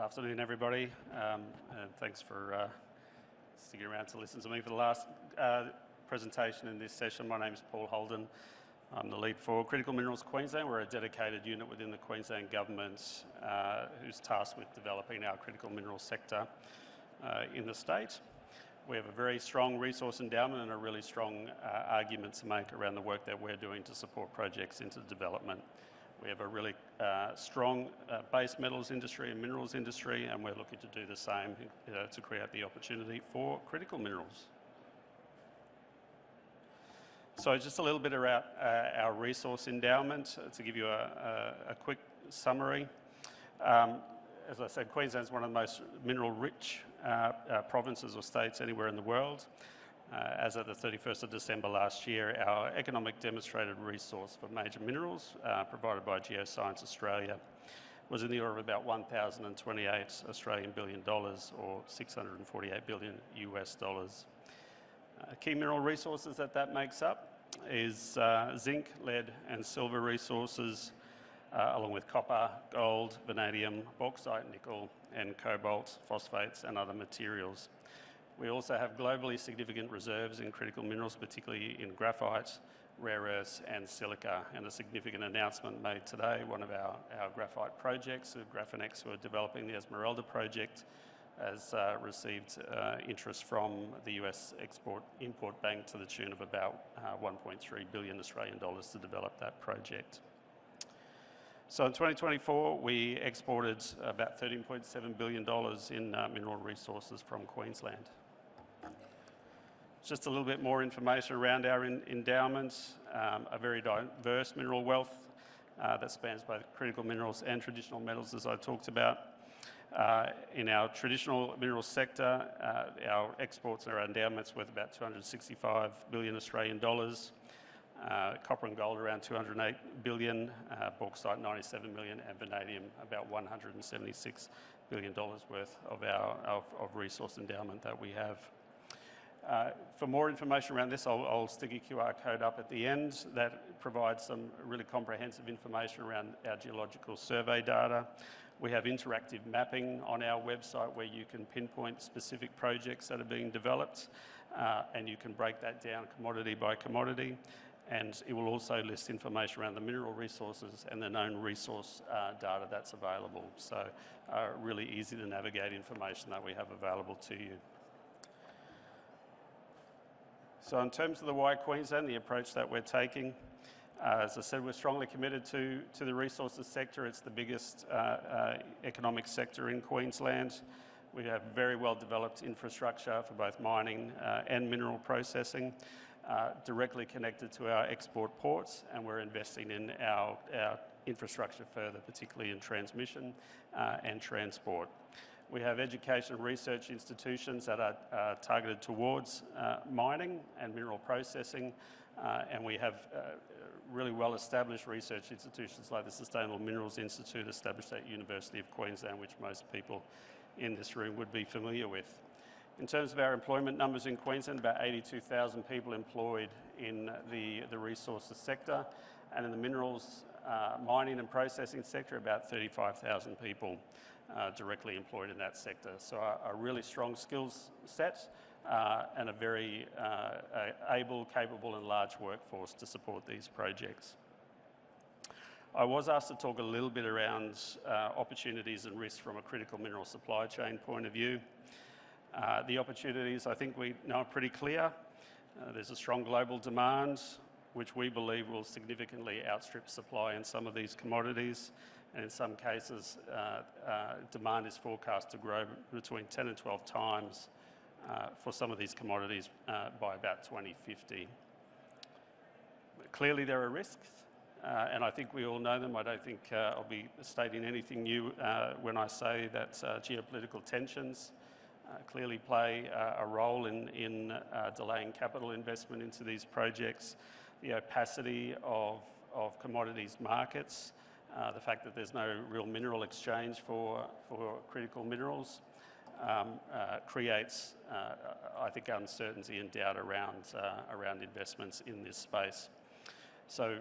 Afternoon, everybody, and thanks for sticking around to listen to me for the last presentation in this session. My name is Paul Holden. I'm the lead for Critical Minerals Queensland. We're a dedicated unit within the Queensland Government who's tasked with developing our critical mineral sector in the state. We have a very strong resource endowment and a really strong argument to make around the work that we're doing to support projects into development. We have a really strong base metals industry and minerals industry, and we're looking to do the same to create the opportunity for critical minerals. So just a little bit about our resource endowment to give you a quick summary. As I said, Queensland is one of the most mineral-rich provinces or states anywhere in the world. As of the 31st of December last year, our economic demonstrated resource for major minerals provided by Geoscience Australia was in the order of about 1,028 Australian billion dollars, or 648 billion US dollars. Key mineral resources that makes up is zinc, lead and silver resources, along with copper, gold, vanadium, bauxite, nickel and cobalt, phosphates and other materials. We also have globally significant reserves in critical minerals, particularly in graphite, rare earths and silica. And a significant announcement made today, one of our graphite projects, Graphinex, who are developing the Esmeralda project, has received interest from the US Export-Import Bank to the tune of about 1.3 billion Australian dollars to develop that project. So in 2024, we exported about $13.7 billion in mineral resources from Queensland. Just a little bit more information around our endowments, a very diverse mineral wealth that spans both critical minerals and traditional metals, as I talked about. In our traditional minerals sector, our exports and our endowments worth about 265 billion Australian dollars. Copper and gold around 208 billion, bauxite 97 million, and vanadium about 176 billion dollars worth of resource endowment that we have. For more information around this, I'll stick a QR code up at the end that provides some really comprehensive information around our geological survey data. We have interactive mapping on our website where you can pinpoint specific projects that are being developed, and you can break that down commodity by commodity. And it will also list information around the mineral resources and the known resource data that's available. So really easy to navigate information that we have available to you. So in terms of the Why Queensland, the approach that we're taking, as I said, we're strongly committed to the resources sector. It's the biggest economic sector in Queensland. We have very well developed infrastructure for both mining and mineral processing, directly connected to our export ports, and we're investing in our infrastructure further, particularly in transmission and transport. We have education and research institutions that are targeted towards mining and mineral processing, and we have really well-established research institutions like the Sustainable Minerals Institute, established at University of Queensland, which most people in this room would be familiar with. In terms of our employment numbers in Queensland, about 82,000 people employed in the resources sector, and in the minerals, mining and processing sector, about 35,000 people directly employed in that sector. So a really strong skills set and a very able, capable and large workforce to support these projects. I was asked to talk a little bit around opportunities and risks from a critical mineral supply chain point of view. The opportunities, I think we know are pretty clear. There's a strong global demand, which we believe will significantly outstrip supply in some of these commodities. And in some cases, demand is forecast to grow between 10 and 12 times for some of these commodities by about 2050. But clearly there are risks, and I think we all know them. I don't think I'll be stating anything new when I say that geopolitical tensions clearly play a role in delaying capital investment into these projects. The opacity of commodities markets, the fact that there's no real mineral exchange for critical minerals creates, I think, uncertainty and doubt around investments in this space. So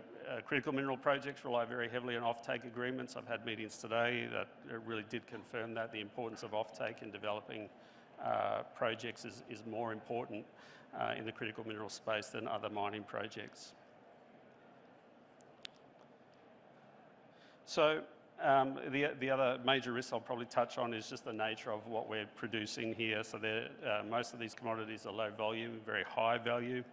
critical mineral projects rely very heavily on offtake agreements. I've had meetings today that really did confirm that the importance of offtake in developing projects is more important in the critical mineral space than other mining projects. So the other major risk I'll probably touch on is just the nature of what we're producing here. So most of these commodities are low volume, very high value,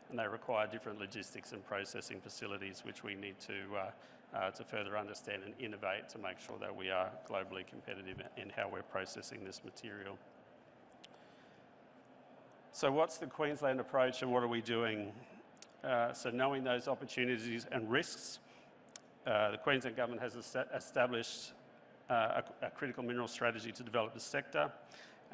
and they require different logistics and processing facilities, which we need to further understand and innovate to make sure that we are globally competitive in how we're processing this material. So what's the Queensland approach and what are we doing? So knowing those opportunities and risks, the Queensland Government has established a critical mineral strategy to develop the sector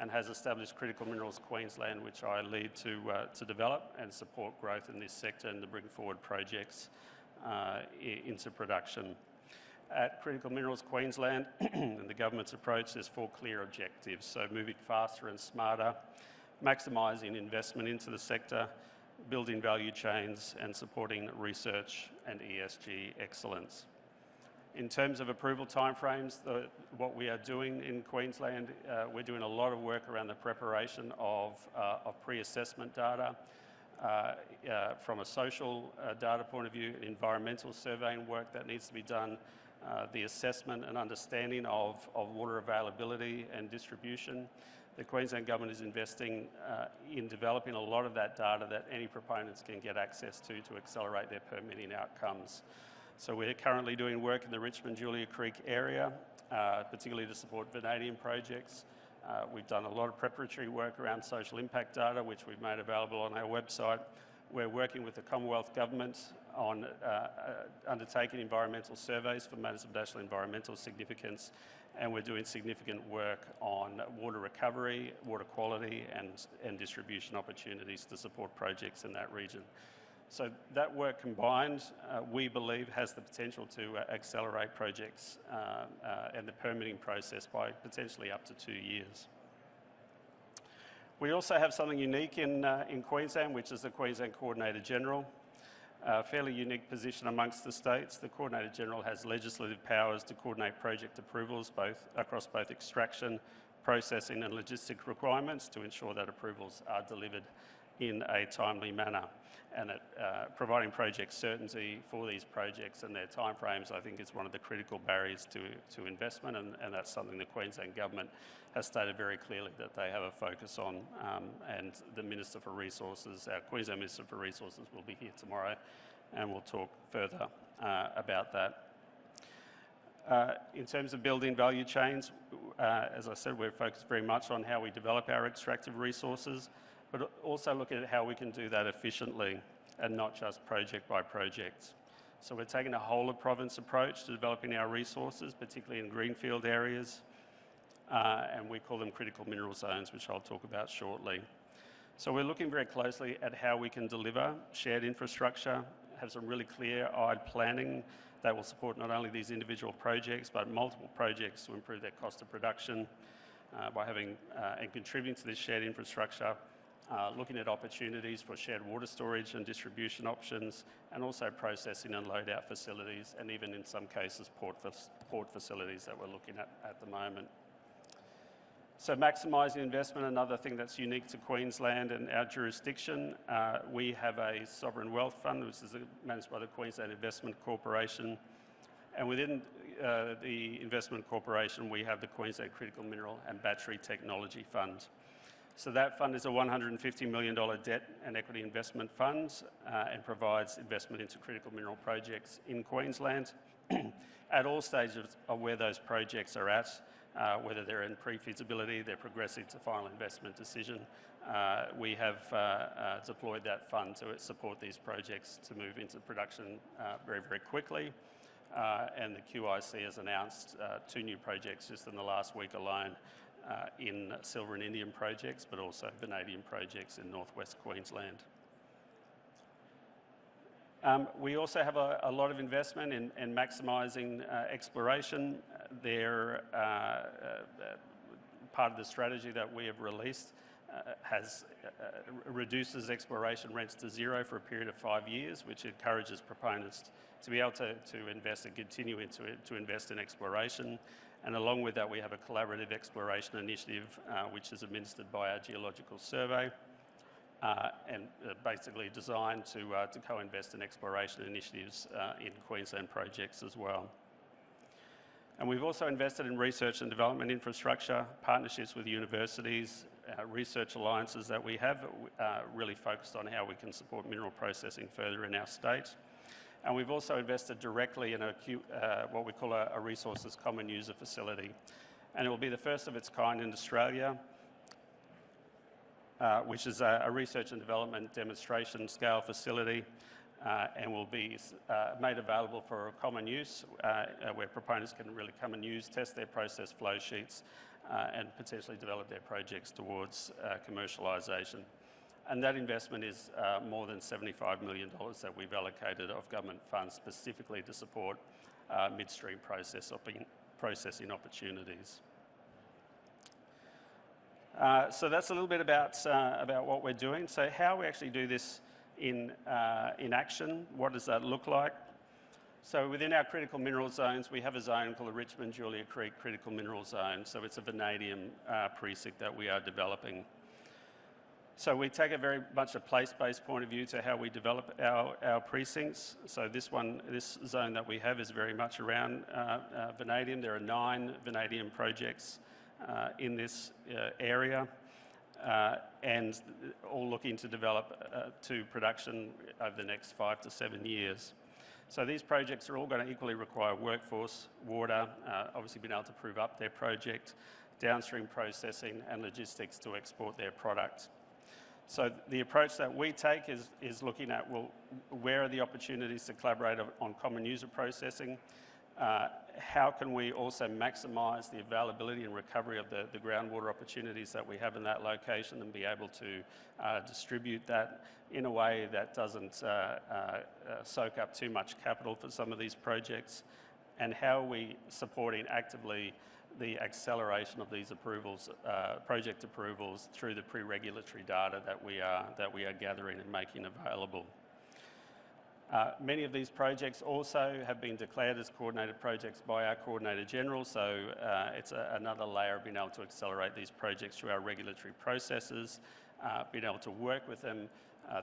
and has established Critical Minerals Queensland, which I lead to develop and support growth in this sector and to bring forward projects into production. At Critical Minerals Queensland, and the government's approach, there's 4 clear objectives. So moving faster and smarter, maximising investment into the sector, building value chains and supporting research and ESG excellence. In terms of approval timeframes, what we are doing in Queensland, we're doing a lot of work around the preparation of pre-assessment data from a social data point of view, environmental surveying work that needs to be done, the assessment and understanding of water availability and distribution. The Queensland Government is investing in developing a lot of that data that any proponents can get access to accelerate their permitting outcomes. So we're currently doing work in the Richmond-Julia Creek area, particularly to support vanadium projects. We've done a lot of preparatory work around social impact data, which we've made available on our website. We're working with the Commonwealth Government on undertaking environmental surveys for matters of national environmental significance, and we're doing significant work on water recovery, water quality and distribution opportunities to support projects in that region. So that work combined, we believe, has the potential to accelerate projects and the permitting process by potentially up to 2 years. We also have something unique in Queensland, which is the Queensland Coordinator-General. A fairly unique position amongst the states. The Coordinator-General has legislative powers to coordinate project approvals across both extraction, processing and logistic requirements to ensure that approvals are delivered in a timely manner. And providing project certainty for these projects and their timeframes, I think, is one of the critical barriers to investment, and that's something the Queensland Government has stated very clearly that they have a focus on, and the Minister for Resources, our Queensland Minister for Resources, will be here tomorrow and we'll talk further about that. In terms of building value chains, as I said, we're focused very much on how we develop our extractive resources, but also looking at how we can do that efficiently and not just project by project. So we're taking a whole of province approach to developing our resources, particularly in greenfield areas, and we call them critical mineral zones, which I'll talk about shortly. So we're looking very closely at how we can deliver shared infrastructure, have some really clear-eyed planning that will support not only these individual projects, but multiple projects to improve their cost of production by having and contributing to this shared infrastructure. Looking at opportunities for shared water storage and distribution options, and also processing and load-out facilities, and even in some cases port facilities that we're looking at the moment. So maximising investment, another thing that's unique to Queensland and our jurisdiction. We have a sovereign wealth fund, which is managed by the Queensland Investment Corporation, and within the Investment Corporation we have the Queensland Critical Mineral and Battery Technology Fund. So that fund is a $150 million debt and equity investment fund and provides investment into critical mineral projects in Queensland at all stages of where those projects are at, whether they're in pre-feasibility, they're progressing to final investment decision. We have deployed that fund to support these projects to move into production very, very quickly. And the QIC has announced 2 new projects just in the last week alone, in silver and indium projects, but also vanadium projects in northwest Queensland. We also have a lot of investment in maximising exploration. They're part of the strategy that we have released reduces exploration rents to zero for a period of 5 years, which encourages proponents to be able to invest and continue to invest in exploration. And along with that, we have a collaborative exploration initiative, which is administered by our Geological Survey, and basically designed to co-invest in exploration initiatives in Queensland projects as well. And we've also invested in research and development infrastructure, partnerships with universities, research alliances that we have, really focused on how we can support mineral processing further in our state. And we've also invested directly in what we call a resources common user facility. And it will be the first of its kind in Australia, which is a research and development demonstration scale facility, and will be made available for common use, where proponents can really come and test their process flow sheets, and potentially develop their projects towards commercialisation. And that investment is more than $75 million that we've allocated of government funds specifically to support midstream processing opportunities. So that's a little bit about what we're doing. So how we actually do this in action, what does that look like? So within our critical mineral zones, we have a zone called the Richmond-Julia Creek Critical Mineral Zone. So it's a vanadium precinct that we are developing. So we take a very much a place-based point of view to how we develop our precincts. So this zone that we have is very much around vanadium. There are 9 vanadium projects in this area, and all looking to develop to production over the next 5 to 7 years. So these projects are all going to equally require workforce, water, obviously being able to prove up their project, downstream processing and logistics to export their product. So the approach that we take is looking at, well, where are the opportunities to collaborate on common user processing? How can we also maximise the availability and recovery of the groundwater opportunities that we have in that location and be able to distribute that in a way that doesn't soak up too much capital for some of these projects? And how are we supporting actively the acceleration of these approvals, project approvals, through the pre-regulatory data that we are gathering and making available? Many of these projects also have been declared as coordinated projects by our Coordinator General, so it's another layer of being able to accelerate these projects through our regulatory processes, being able to work with them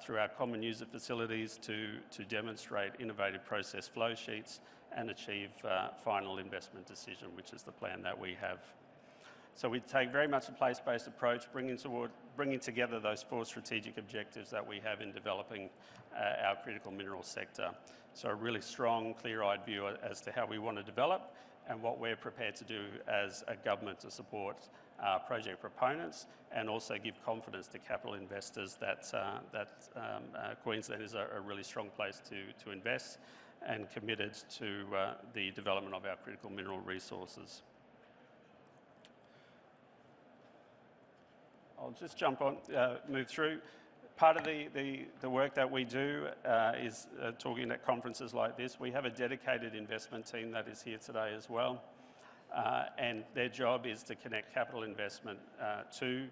through our common user facilities to demonstrate innovative process flow sheets and achieve final investment decision, which is the plan that we have. So we take very much a place-based approach, bringing together those 4 strategic objectives that we have in developing our critical mineral sector. So a really strong, clear-eyed view as to how we want to develop and what we're prepared to do as a government to support project proponents, and also give confidence to capital investors that Queensland is a really strong place to invest, and committed to the development of our critical mineral resources. I'll just move through. Part of the work that we do is talking at conferences like this. We have a dedicated investment team that is here today as well, and their job is to connect capital investment to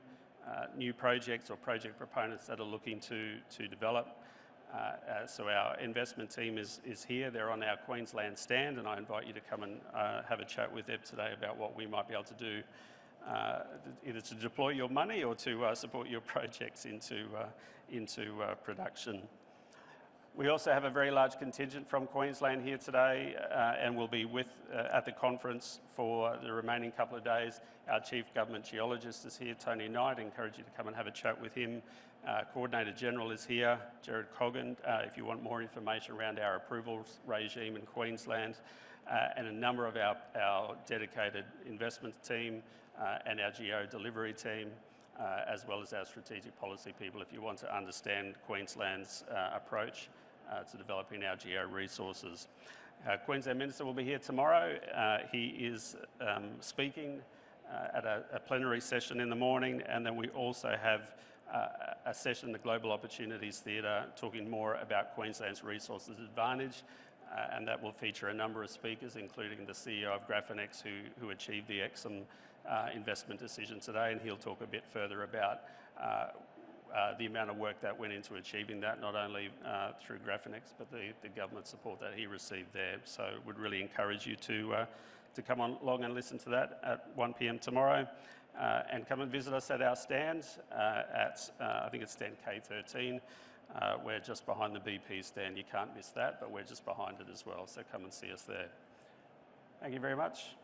new projects or project proponents that are looking to develop. So our investment team is here. They're on our Queensland stand, and I invite you to come and have a chat with them today about what we might be able to do, either to deploy your money or to support your projects into production. We also have a very large contingent from Queensland here today, and will be at the conference for the remaining couple of days. Our Chief Government Geologist is here, Tony Knight. I encourage you to come and have a chat with him. Coordinator General is here, Jared Coggan, if you want more information around our approvals regime in Queensland, and a number of our dedicated investment team and our geo delivery team, as well as our strategic policy people, if you want to understand Queensland's approach to developing our geo resources. Queensland Minister will be here tomorrow. He is speaking at a plenary session in the morning, and then we also have a session in the Global Opportunities Theatre talking more about Queensland's resources advantage, and that will feature a number of speakers, including the CEO of Graphinex, who achieved the Exxon investment decision today, and he'll talk a bit further about the amount of work that went into achieving that, not only through Graphinex, but the government support that he received there. So would really encourage you to come along and listen to that at 1 p.m. tomorrow, and come and visit us at our stand at, I think it's stand K13. We're just behind the BP stand. You can't miss that, but we're just behind it as well. So come and see us there. Thank you very much.